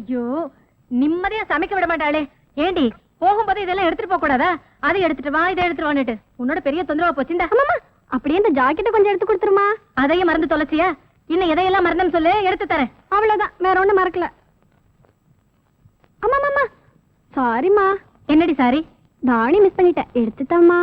ஐயோ, நிம்மதியா சமைக்க விட மாட்டாளே. ஏண்டி போகும்போது இதெல்லாம் எடுத்துட்டு போக கூடாதா? அதை எடுத்துட்டு வா, இதை எடுத்துட்டு வான்னுட்டு உன்னோட பெரிய தொந்தரவா போச்சுண்டா. அப்படியே இந்த ஜாக்கெட்டை கொஞ்சம் எடுத்து கொடுத்துருமா. அதையும் மறந்து தொலைச்சியா? இன்னும் எதையெல்லாம் மறந்துன்னு சொல்லு, எடுத்து தரேன். அவ்வளவுதான், வேற ஒண்ணும் மறக்கல. அம்மா சாரிம்மா. என்னடி சாரி? தாணி மிஸ் பண்ணிட்டேன், எடுத்துட்டாமா.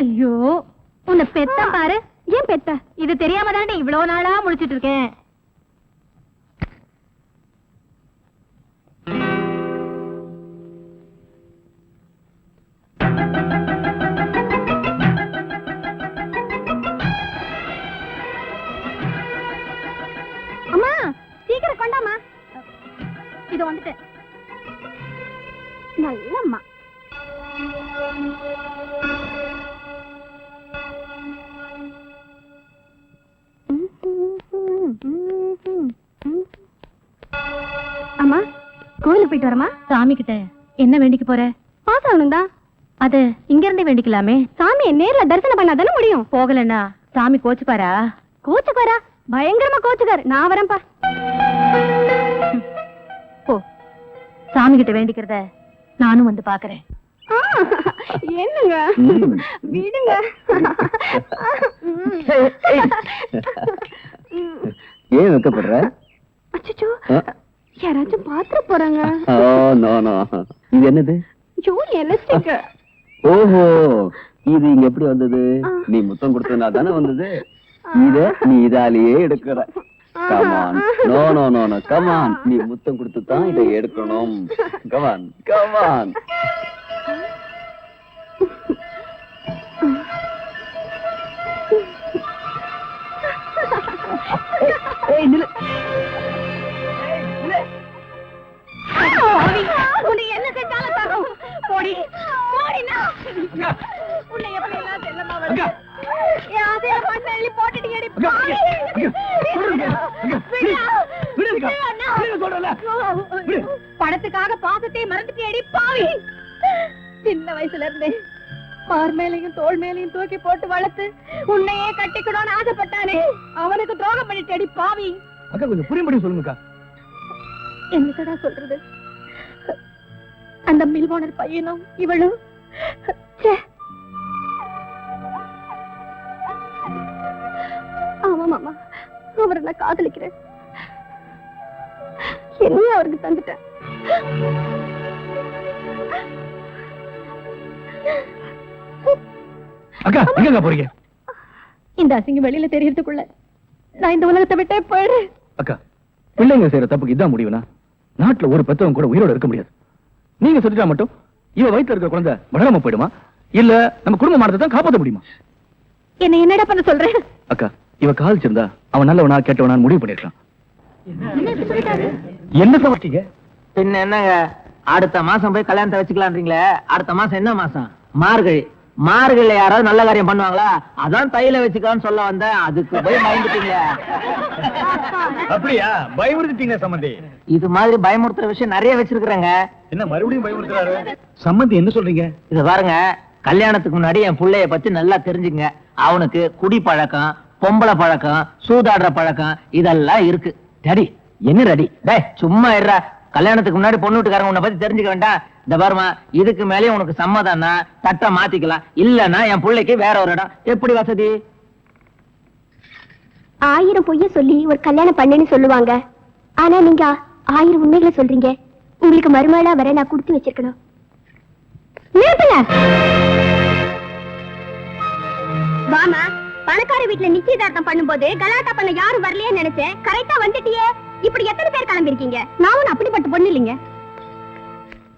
ஐயோ, உன்னை பெத்த பாரு. ஏன் பெத்த? இது தெரியாம தாண்டி இவ்வளவு நாளா முடிச்சிட்டு இருக்கேன். அம்மா சீக்கிரம் கொண்டாமா. இது வந்துட்டேன். நல்லம்மா. அம்மா கோயிலுக்கு போயிட்டு வரமா? சாமி கிட்ட என்ன வேண்டிக்க போற? பாஸ் ஆகணும்டா. அது இங்க இருந்தே வேண்டிக்கலாமே. சாமியை நேர்ல தரிசனம் பண்ணாதானே முடியும். போகலன்னா சாமி கோச்சுப்பாரா? கோச்சுக்காரா? பயங்கரமா கோச்சுக்காரு. நான் வரேன்ப்பா. போ, சாமி கிட்ட வேண்டிக்கிறத நானும் வந்து பாக்குறேன். என்னங்க விடுங்க. ஏன் வைக்கப்படுற? அச்சச்சோ, யாராச்சும் பாத்துற போறாங்க. இது என்னது? எலஸ்டிக். ஓஹோ, இது இங்க எப்படி வந்தது? நீ முத்தம் கொடுத்ததுனா தானே வந்தது. இத நீ இதாலேயே எடுக்கிற. Come on, no no no no, come on. நீ முத்தம் கொடுத்து தான் இதை எடுக்கணும். Come on come on. என்ன செஞ்சாலும் தரும். போடி போடினா உன்னை எப்படி எல்லாம் செல்லமா வருது. அதே பண்ணி போட்டுட்டீங்கடி. படத்துக்காக பாசத்தை மறந்துட்டேடி பாவி. சின்ன வயசுல இருந்தே மார் மேலையும் தோல் மேலையும் தூக்கி போட்டு வளர்த்து உன்னையே கட்டிக்கணும்னு ஆசைப்பட்டானே, அவனுக்கு துரோகம் பண்ணிட்டேடி பாவி. அக்கா கொஞ்சம் புரியும்படி சொல்லுங்கக்கா. என்னக்கடா சொல்றது? அந்த மில் ஓனர் பையனும் இவளும் ஆமா மாமா, அவரை நான் காதலிக்கிறேன். என்னையும் அவருக்கு தந்துட்டேன். அக்கா எங்க போறீங்க? இந்த அசிங்கம் வெளியில தெரியறதுக்குள்ள நான் இந்த உலகத்தை விட்டே போயிடுறேன். அக்கா, பிள்ளைங்க செய்யற தப்புக்கு இதான் முடிவுனா நாட்டுல ஒரு பெத்தவங்க கூட உயிரோட இருக்க முடியாது. நீங்க சொல்லிட்டா மட்டும் இவ வயித்துல இருக்க குழந்தை வளராம போயிடுமா? இல்ல நம்ம குடும்ப மானத்தை தான் காப்பாற்ற முடியுமா? என்ன என்னடா பண்ண சொல்றேன்? அக்கா, இவ காதலிச்சிருந்தா அவன் நல்லவனா கேட்டவனா முடிவு பண்ணிருக்கலாம். என்ன சமர்த்தீங்க? பின்ன என்னங்க, அடுத்த மாசம் போய் கல்யாணத்தை வச்சுக்கலான்றீங்களே. அடுத்த மாசம் என்ன மாசம்? மார்கழி. மார்கழில யாராவது நல்ல காரியம் பண்ணுவாங்களா? அதான் தையில வச்சுக்கலாம்னு சொல்ல வந்தேன். அதுக்கு போய் பயந்துட்டீங்க. அப்படியா? பயமுறுத்திட்டீங்க சம்பந்தி. இது மாதிரி பயமுறுத்துற விஷயம் நிறைய வச்சிருக்கிறேங்க. என்ன மறுபடியும் பயமுறுத்துறாரு? சம்பந்தி என்ன சொல்றீங்க? இது பாருங்க, கல்யாணத்துக்கு முன்னாடி என் புள்ளைய பத்தி நல்லா தெரிஞ்சுங்க. அவனுக்கு குடி பழக்கம், பொம்பளை பழக்கம், சூதாடுற பழக்கம் இதெல்லாம் இருக்கு. ரெடி என்ன ரெடி? டேய் சும்மா இருடா. கல்யாணத்துக்கு முன்னாடி பொண்ணு வீட்டுக்காரங்க உன்னை பத்தி தெரிஞ்சுக்க வேண்டாம். இந்த பாருமா, இதுக்கு மேலே உனக்கு சம்மதம்னா தட்டை மாத்திக்கலாம், இல்லன்னா என் பிள்ளைக்கு வேற ஒரு இடம். எப்படி வசதி? 1000 பொய்ய சொல்லி ஒரு கல்யாணம் பண்ணுன்னு சொல்லுவாங்க. ஆனா நீங்க 1000 உண்மைகளை சொல்றீங்க. உங்களுக்கு மருமகளா வர நான் கொடுத்து வச்சிருக்கணும். நிறுத்துங்க. வாமா, பணக்கார வீட்டுல நிச்சயதார்த்தம் பண்ணும்போது கலாட்டா பண்ண யாரும் வரலையே நினைச்சேன். கரெக்டா வந்துட்டியே. இப்படி எத்தனை பேர் கிளம்பி இருக்கீங்க? நான் ஒண்ணு அப்படிப்பட்ட பொண்ணு இல்லைங்க.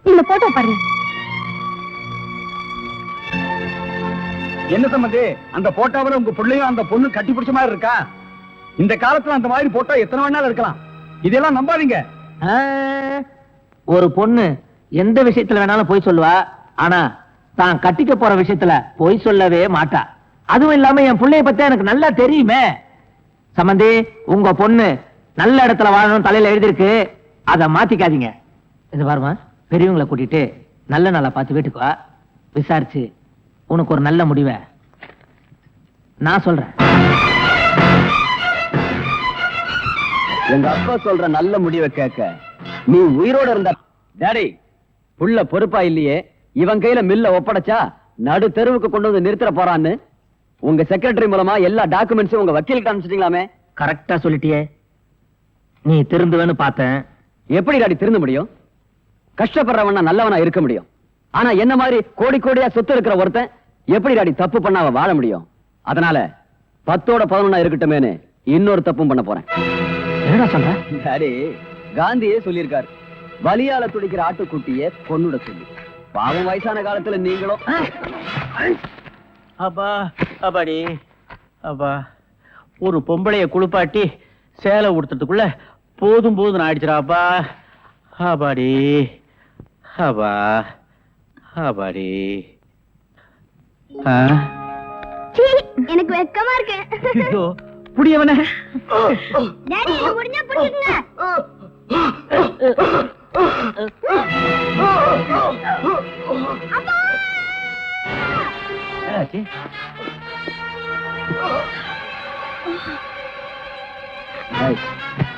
இந்த போட்டோ பாருங்க. என்ன சம்பந்தி, அந்த போட்டோவில் உங்க பிள்ளையும் அந்த பொண்ணு கட்டி பிடிச்ச மாதிரி இருக்கா? இந்த காலத்துல அந்த மாதிரி போட்டோ எத்தனை வேணாலும் இருக்கலாம். இதெல்லாம் நம்பாதீங்க. ஒரு பொண்ணு எந்த விஷயத்துல வேணாலும் போய் சொல்லுவா, ஆனா தான் கட்டிக்க போற விஷயத்துல போய் சொல்லவே மாட்டா. அதுவும் இல்லாம என் பிள்ளைய பத்தி எனக்கு நல்லா தெரியுமே. சம்பந்தி, உங்க பொண்ணு நல்ல இடத்துல வாழணும் தலையில எழுதிருக்கு, அதை மாத்திக்காதீங்க. இது பாருமா, பெரியவங்களை கூட்டிட்டு நல்ல நாளா பார்த்து வீட்டுக்கு வா. விசாரிச்சு உனக்கு ஒரு நல்ல முடிவை நான் சொல்றேன். எங்க அப்பா சொல்ற நல்ல முடிவை கேட்க நீ உயிரோட இருந்த டாடி புள்ள பொறுப்பா இல்லையே, இவன் கையில மில்ல ஒப்படைச்சா நடு தெருவுக்கு கொண்டு வந்து நிறுத்த போறான்னு உங்க செக்ரட்டரி மூலமா எல்லா டாக்குமெண்ட்ஸும் உங்க வக்கீலுக்கு அனுப்பிச்சிட்டீங்களாமே. கரெக்டா சொல்லிட்டியே. நீ திருந்துவேன்னு பார்த்தேன். எப்படி டாடி திருந்த முடியும்? கஷ்டப்படுறவனா நல்லவனா இருக்க முடியும். ஆனா என்ன மாதிரி கோடி கோடியா சொத்து இருக்கிற ஒருத்தன் எப்படி டாடி தப்பு பண்ணாம வாழ முடியும்? அதனால 10ஓட 11 இருக்கட்டுமேனு இன்னொரு தப்பும் பண்ண போறேன். என்னடா சொல்ற? டாடி காந்தியே சொல்லியிருக்காரு, வலியால துடிக்கிற ஆட்டுக்குட்டிய கொன்னுட சொல்லி. பாவம் வயசான காலத்துல நீங்களும். அப்பா அப்பாடி அப்பா, ஒரு பொம்பளைய குளிப்பாட்டி சேலை உடுத்துறதுக்குள்ள போதும் போதும் ஆயிடுச்சுடாப்பா. அப்பாடி அப்பா அப்பாடி. எனக்கு வெக்கமா இருக்கு. புடியவன டாடி என்ன முடிஞ்சா புடிச்சுங்க.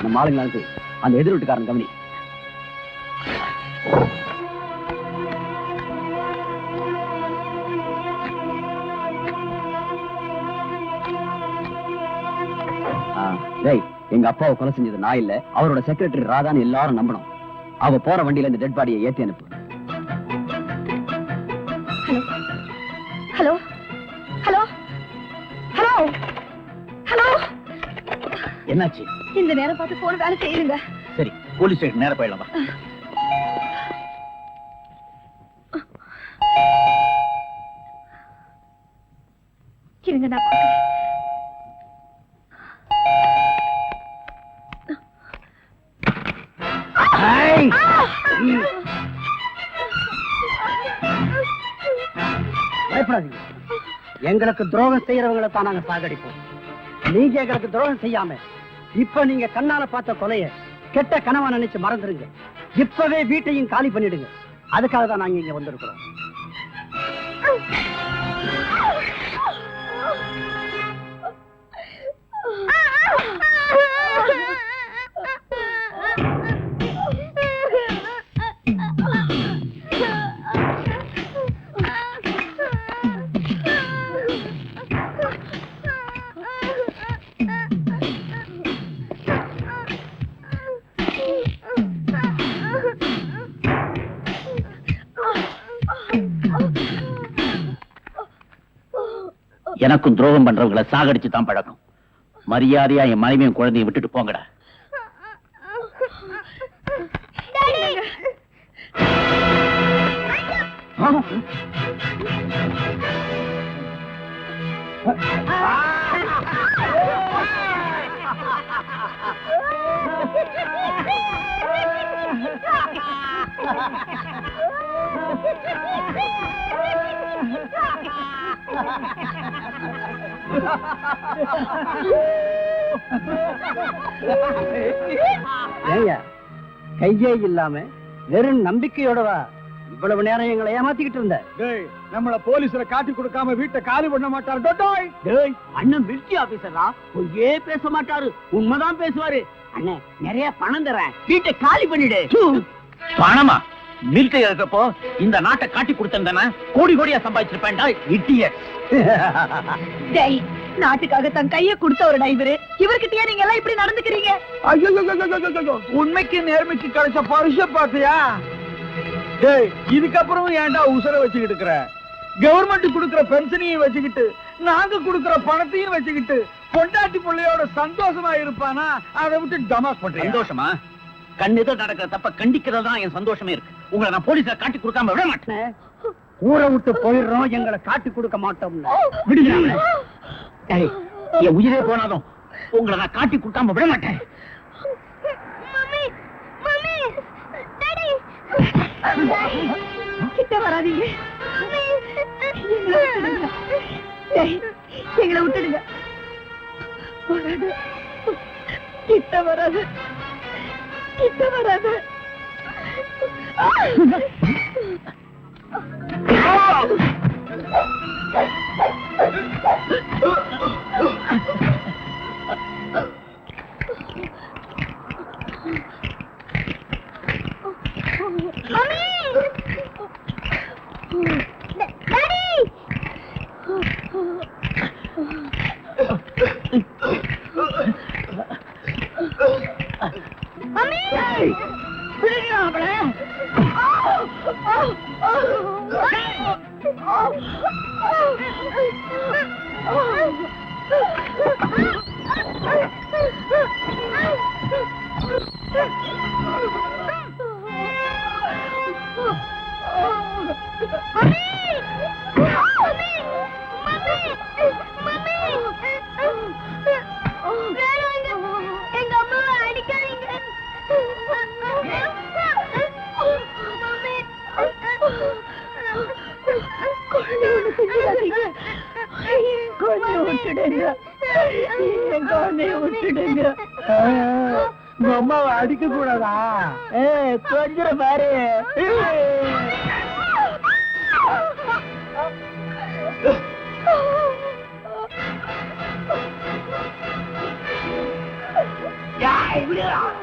நம்ம ஆளுங்களுக்கு அந்த எதிர் வீட்டுக்காரன் கவனி. எங்க அப்பாவை கொலை செஞ்சது நான் இல்ல, அவரோட செக்ரட்டரி ராதான்னு எல்லாரும் நம்பணும். அவ போற வண்டியில இந்த டெட் பாடியை ஏத்தி அனுப்பு. Hello hello hello hello. என்னாச்சு? இந்த நேரம் பார்த்து போன வேலை செய்யுங்க. சரி, போலீஸ் ஸ்டேஷன் நேரா போயிடலாமா? இருங்க நான் பார்க்கிறேன். பயப்படாதீங்க. எங்களுக்கு துரோகம் செய்யறவங்களை தான் நாங்க சாகடிப்போம். நீங்க எங்களுக்கு துரோகம் செய்யாம இப்ப நீங்க கண்ணால பார்த்த கொலைய கெட்ட கனவா நினைச்சு மறந்துருங்க. இப்பவே வீட்டையும் காலி பண்ணிடுங்க. அதுக்காக தான் நாங்க இங்க வந்திருக்கிறோம். எனக்கும் துரோகம் பண்றவங்களை சாகடிச்சு தான் பழக்கம். மரியாதையா என் மனைவியும் குழந்தையும் விட்டுட்டு போங்கடா. ஏங்க கையே இல்லாம வெறும் நம்பிக்கையோடவா இவ்வளவு நேரம் எங்களை ஏமாத்திக்கிட்டு இருந்த? நம்மள போலீஸ்ல காட்டி கொடுக்காம வீட்டை காலி பண்ண மாட்டாரு. அண்ணன் மிலிட்டரி ஆபீசரா, பொய்யே பேச மாட்டாரு, உண்மைதான் பேசுவாரு. அண்ணே நிறைய பணம் தரேன், வீட்டை காலி பண்ணிடு. பணமா? மிலிட்டரி இருக்கப்போ இந்த நாட்டை காட்டி கொடுத்தா கோடி கோடியா சம்பாதிச்சிருப்பேன்டா. இடியட். டேய், நாட்டுக்காக தன் கைய கொடுத்த ஒரு டிரைவர் இவர்கிட்டயே நீங்க எல்லாம் இப்படி நடந்துக்கிறீங்க? உண்மைக்கு நேர்மைக்கு கிடைச்ச பரிச பாத்தியா? டேய், இதுக்கப்புறம் ஏன்டா உசுர வச்சுக்கிட்டு இருக்கிற? கவர்மெண்ட் கொடுக்கிற பென்ஷனையும் வச்சுக்கிட்டு நாங்க கொடுக்கிற பணத்தையும் வச்சுக்கிட்டு பொண்டாட்டி பிள்ளையோட சந்தோஷமா இருப்பானா? அதை விட்டு டமாஸ் பண்றேன். சந்தோஷமா? கண்ணெதோ நடக்கிற தப்ப கண்டிக்கிறது தான் என் சந்தோஷமே இருக்கு. உங்களை நான் போலீஸ்ல காட்டி கொடுக்காம விட மாட்டேன். ஊரை விட்டு போயிடுறோம், எங்களை காட்டி கொடுக்க மாட்டோம். விடுங்க. என் உயிரே போனாலும் உங்களை நான் காட்டி கொடுக்காம விட மாட்டேன். கிட்ட வராதீங்க. எங்களை விட்டுடுங்க. கிட்ட வராது, கிட்ட வராது. விட்டுடுங்க, என் குழந்தைய விட்டுடுங்க. உங்க அம்மாவை அடிக்க கூடாதா? கொஞ்சம் பாரு. வேணாம்.